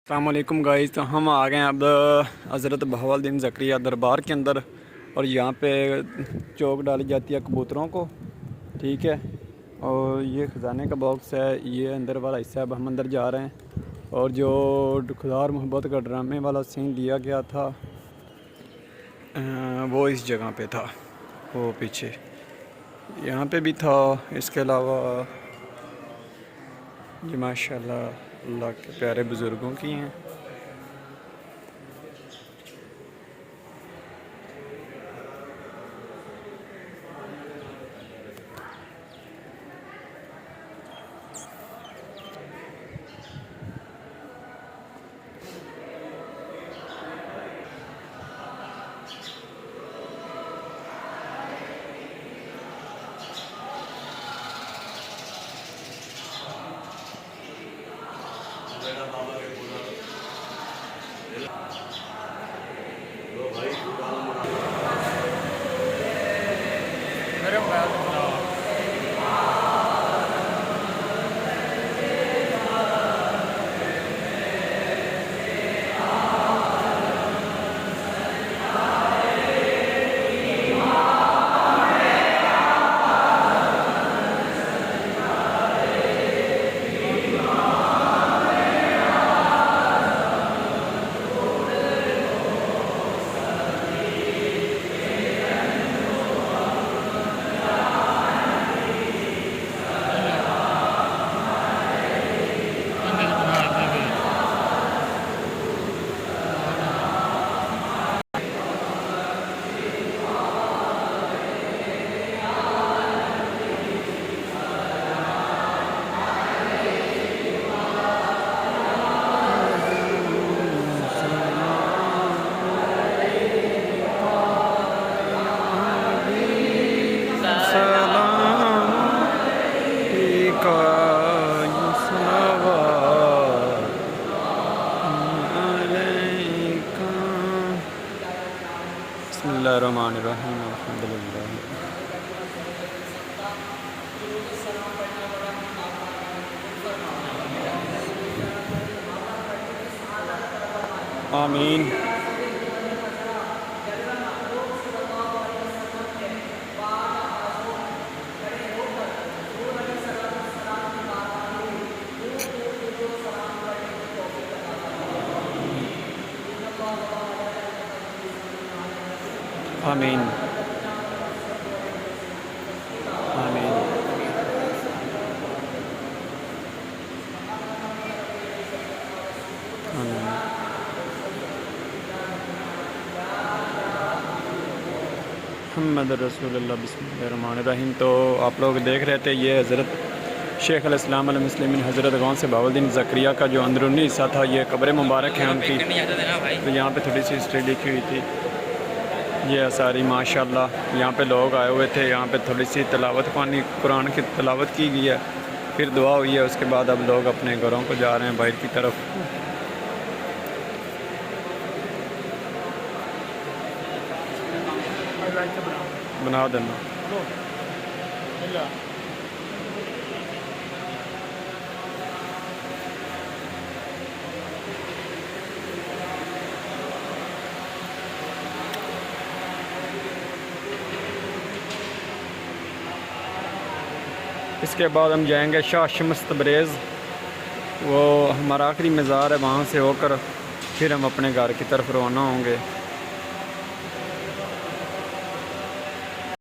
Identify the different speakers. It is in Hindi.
Speaker 1: अस्सलाम वालेकुम गाइस। तो हम आ गए हैं अब हज़रत बहाउद्दीन ज़करिया दरबार के अंदर और यहाँ पे चौक डाली जाती है कबूतरों को। ठीक है, और ये ख़जाने का बॉक्स है, ये अंदर वाला हिस्सा। अब हम अंदर जा रहे हैं और जो खुदा और मोहब्बत का ड्रामे वाला सीन दिया गया था वो इस जगह पे था, वो पीछे यहाँ पे भी था। इसके अलावा ये माशाल्लाह अल्लाह के प्यारे बुज़ुर्गों की हैं। बिस्मिल्लाहिर्रहमानिर्रहीम अल्हम्दुलिल्लाह। आमीन। आमीन आमीन। आमीन। मुहम्मद रसूलुल्लाह बिस्मिल्लाहिर्रहमानिर्रहीम। तो आप लोग देख रहे थे, ये हज़रत शेख अल-इस्लाम अल मुस्लिमीन हज़रत गौस बहाउद्दीन ज़करिया का जो अंदरूनी हिस्सा था, ये कब्र मुबारक है उनकी। तो यहाँ पे थोड़ी सी हिस्ट्री लिखी हुई थी। ये सारी माशाल्लाह यहाँ पे लोग आए हुए थे। यहाँ पे थोड़ी सी तिलावत कुरान की तिलावत की गई है, फिर दुआ हुई है। उसके बाद अब लोग अपने घरों को जा रहे हैं बाहर की तरफ। बना देना। इसके बाद हम जाएंगे शाह शम्स तबरेज़, वो हमारा आखिरी मज़ार है। वहाँ से होकर फिर हम अपने घर की तरफ रवाना होंगे।